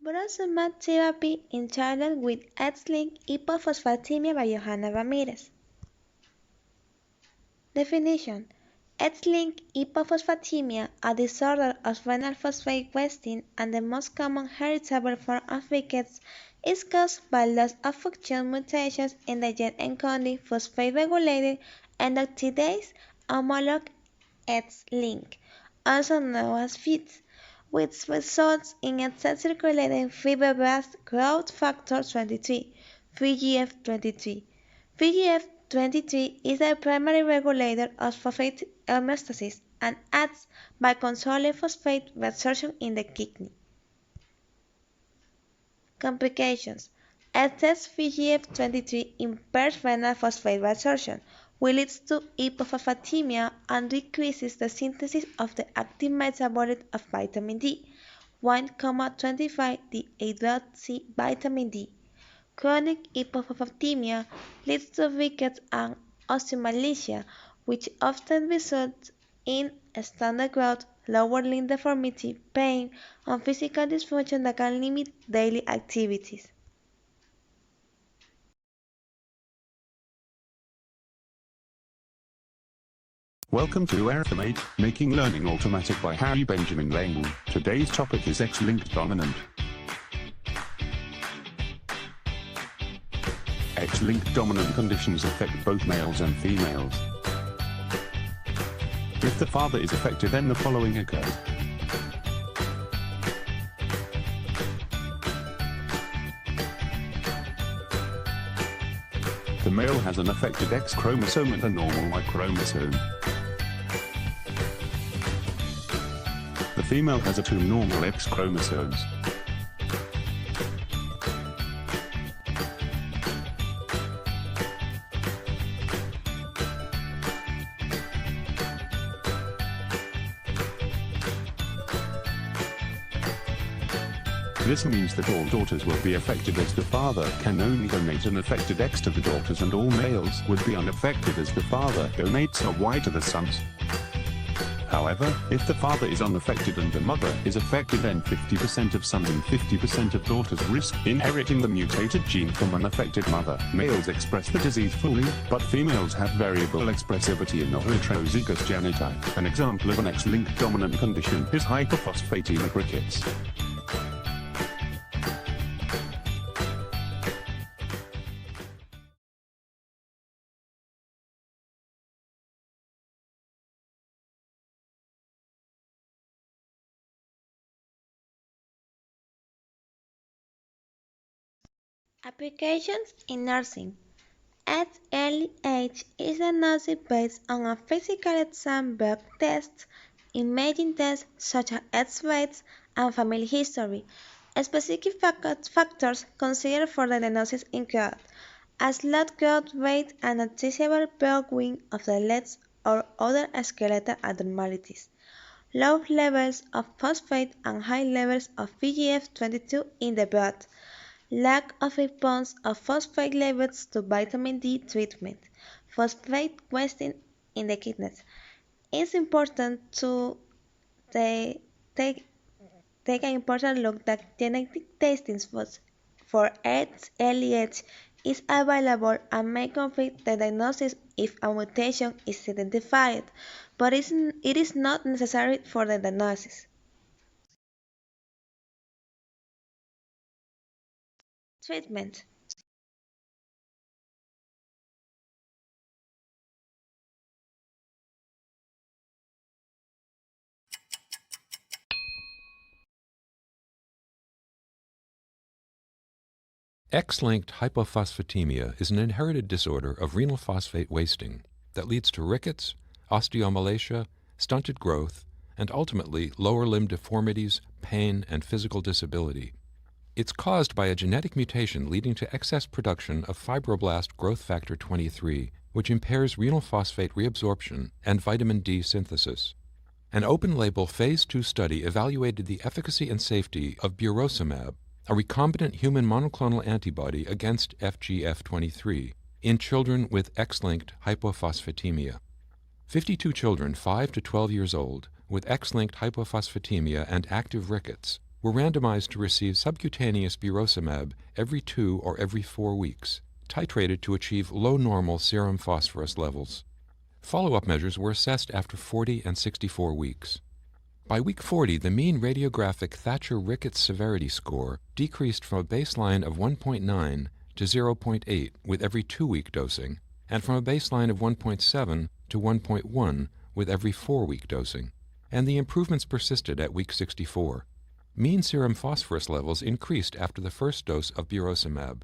Burosumab therapy in children with X-linked hypophosphatemia by Johanna Ramirez. Definition: X-linked hypophosphatemia, a disorder of renal phosphate wasting and the most common heritable form of rickets, is caused by loss of function mutations in the gene encoding phosphate-regulated endotheliase homolog X-link, also known as FITs, which results in excess circulating fibroblast growth factor 23, VEGF23. VEGF23 is the primary regulator of phosphate homeostasis and acts by controlling phosphate reabsorption in the kidney. Complications: excess VEGF23 impairs renal phosphate reabsorption, which leads to hypophosphatemia and decreases the synthesis of the active metabolite of vitamin D, 1,25-D-hydroxy vitamin D. Chronic hypophosphatemia leads to rickets and osteomalacia, which often results in stunted growth, lower limb deformity, pain, and physical dysfunction that can limit daily activities. Welcome to Arithmetic, Making Learning Automatic by Harry Benjamin Lane. Today's topic is X-linked dominant. X-linked dominant conditions affect both males and females. If the father is affected, then the following occurs. The male has an affected X chromosome and a normal Y chromosome. The female has two normal X chromosomes. This means that all daughters will be affected as the father can only donate an affected X to the daughters, and all males would be unaffected as the father donates a Y to the sons. However, if the father is unaffected and the mother is affected, then 50% of sons and 50% of daughters risk inheriting the mutated gene from an affected mother. Males express the disease fully, but females have variable expressivity in the heterozygous genotype. An example of an X-linked dominant condition is hypophosphatemia rickets. Applications in nursing. At early age is diagnosed based on a physical exam, blood tests, imaging tests such as X-rays, and family history. Specific factors considered for the diagnosis include a slow growth rate and noticeable bowing of the legs or other skeletal abnormalities, low levels of phosphate and high levels of VEGF22 in the blood, lack of response of phosphate levels to vitamin D treatment, phosphate wasting in the kidneys. It's important to take an important look that genetic testing for early age is available and may confirm the diagnosis if a mutation is identified, but it is not necessary for the diagnosis. Treatment. X-linked hypophosphatemia is an inherited disorder of renal phosphate wasting that leads to rickets, osteomalacia, stunted growth, and ultimately lower limb deformities, pain, and physical disability. It's caused by a genetic mutation leading to excess production of fibroblast growth factor 23, which impairs renal phosphate reabsorption and vitamin D synthesis. An open-label Phase 2 study evaluated the efficacy and safety of Burosumab, a recombinant human monoclonal antibody against FGF23, in children with X-linked hypophosphatemia. 52 children 5 to 12 years old with X-linked hypophosphatemia and active rickets were randomized to receive subcutaneous Burosumab every 2 or every 4 weeks, titrated to achieve low normal serum phosphorus levels. Follow-up measures were assessed after 40 and 64 weeks. By week 40, the mean radiographic Thatcher-Ricketts severity score decreased from a baseline of 1.9 to 0.8 with every 2-week dosing, and from a baseline of 1.7 to 1.1 with every 4-week dosing, and the improvements persisted at week 64. Mean serum phosphorus levels increased after the first dose of Burosumab.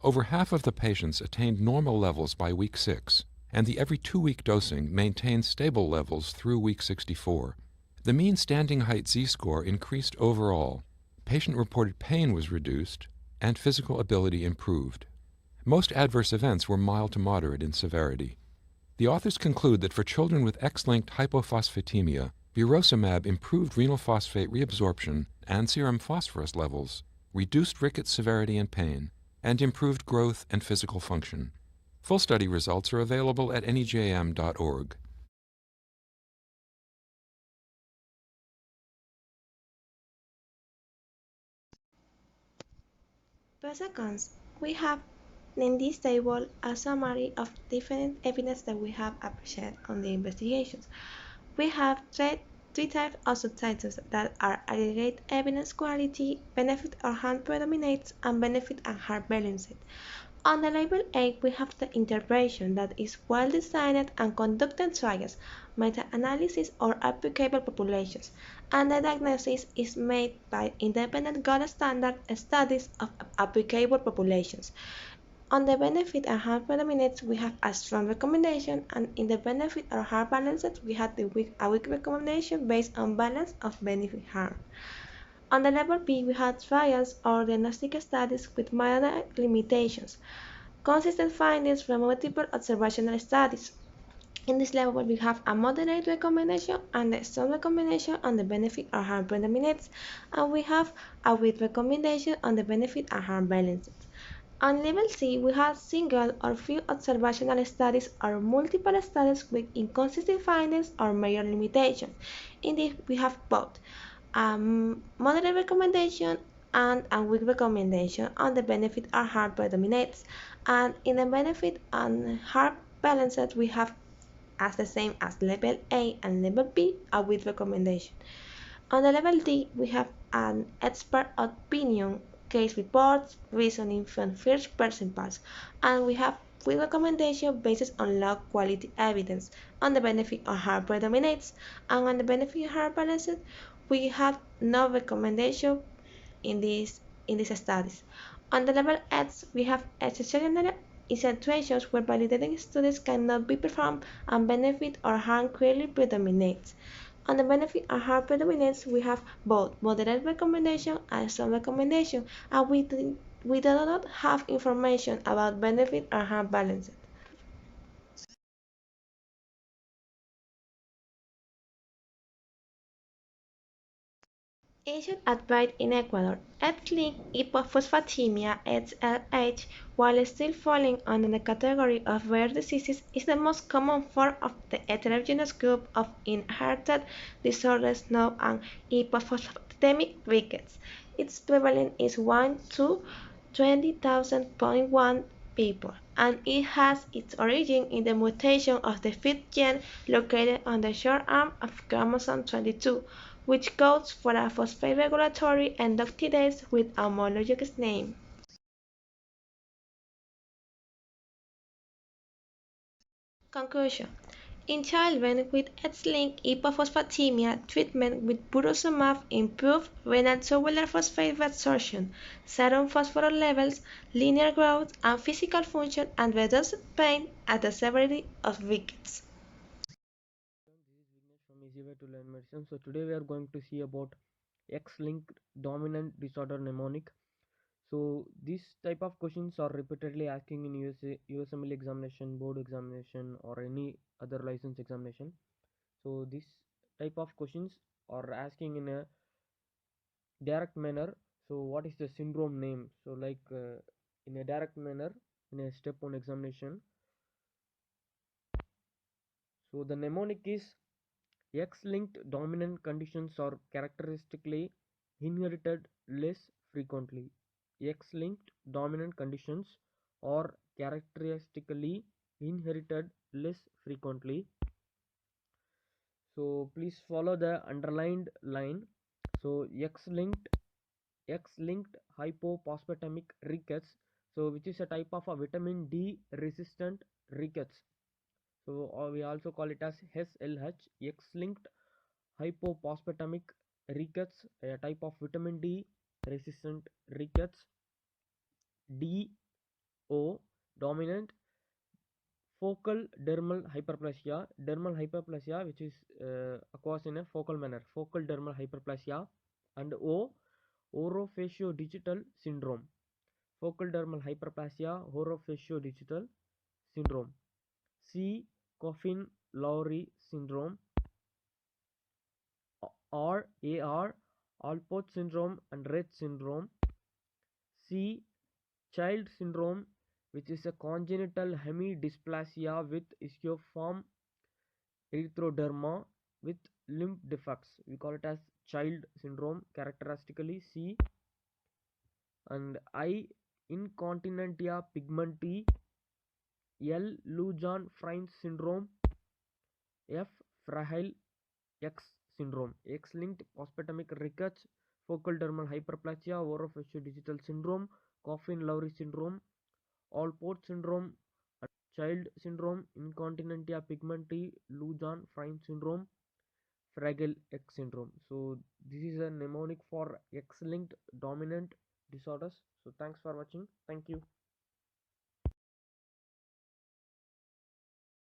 Over half of the patients attained normal levels by week 6, and the every 2-week dosing maintained stable levels through week 64. The mean standing height z-score increased overall, patient-reported pain was reduced, and physical ability improved. Most adverse events were mild to moderate in severity. The authors conclude that for children with X-linked hypophosphatemia, Burosumab improved renal phosphate reabsorption and serum phosphorus levels, reduced rickets severity and pain, and improved growth and physical function. Full study results are available at nejm.org. Seconds, we have in this table a summary of different evidence that we have appreciated on the investigations. We have three types of subtitles that are aggregate evidence quality, benefit or harm predominates, and benefit and harm balanced. On the label A, we have the intervention that is well designed and conducted trials, meta-analysis or applicable populations, and the diagnosis is made by independent gold standard studies of applicable populations. On the benefit and harm predominates, we have a strong recommendation, and in the benefit or harm balances, we have a weak recommendation based on balance of benefit harm. On the level B, we have trials or diagnostic studies with minor limitations, consistent findings from multiple observational studies. In this level, we have a moderate recommendation and a strong recommendation on the benefit or harm predominates, and we have a weak recommendation on the benefit and harm balances. On level C, we have single or few observational studies or multiple studies with inconsistent findings or major limitations. In this, we have both a moderate recommendation and a weak recommendation on the benefit or harm predominates. And in the benefit and harm balances, we have as the same as level A and level B, a weak recommendation. On the level D, we have an expert opinion, case reports, reasoning from first-person parts, and we have weak recommendation based on low quality evidence. On the benefit or harm predominates, and on the benefit or harm balances, we have no recommendation in these studies. On the level X, we have exceptional in situations where validating studies cannot be performed and benefit or harm clearly predominates. On the benefit or harm predominates, we have both moderate recommendation and strong recommendation, and we do not have information about benefit or harm balance. Asian advance in Ecuador, X-linked hypophosphatemia (XLH), while still falling under the category of rare diseases, is the most common form of the heterogeneous group of inherited disorders known as hypophosphatemic rickets. Its prevalence is 1 to 20,000.1 people, and it has its origin in the mutation of the fifth gene located on the short arm of chromosome 22, which codes for a phosphate regulatory endocytase with a homologous name. Conclusion: in children with X-linked hypophosphatemia, treatment with Burosumab improved renal tubular phosphate reabsorption, serum phosphorus levels, linear growth, and physical function, and reduced pain at the severity of rickets. This is Vignesh from Easy Way to Learn Medicine. So today we are going to see about X-linked dominant disorder mnemonic. So these type of questions are repeatedly asking in USML examination, board examination, or any other license examination. So this type of questions are asking in a direct manner. So what is the syndrome name? So like in a direct manner in a step 1 examination. So the mnemonic is X-linked dominant conditions are characteristically inherited less frequently. X-linked dominant conditions are characteristically inherited less frequently. So please follow the underlined line. So X-linked hypophosphatemic rickets, so which is a type of a vitamin D resistant rickets. So we also call it as SLH. X-linked hypophosphatemic rickets, a type of vitamin D resistant rickets. DO, dominant focal dermal hyperplasia, which is occurs in a focal manner, focal dermal hyperplasia. And O, orofaciodigital syndrome, focal dermal hyperplasia, orofaciodigital syndrome. C, coffin lowry syndrome. AR, Alport syndrome and Rett syndrome. C, child syndrome, which is a congenital hemidysplasia with ichthyosiform erythroderma with limb defects. We call it as child syndrome, characteristically C. And I, incontinentia pigmenti. L, Lujan-Freind syndrome. F, fragile X syndrome. X-linked phosphatemic rickets, focal dermal hyperplasia, orofaciodigital syndrome, coffin lowry syndrome, Alport syndrome, child syndrome, incontinentia pigmenti, Lujan-Freind syndrome, fragile X syndrome. So this is a mnemonic for X-linked dominant disorders. So thanks for watching. Thank you.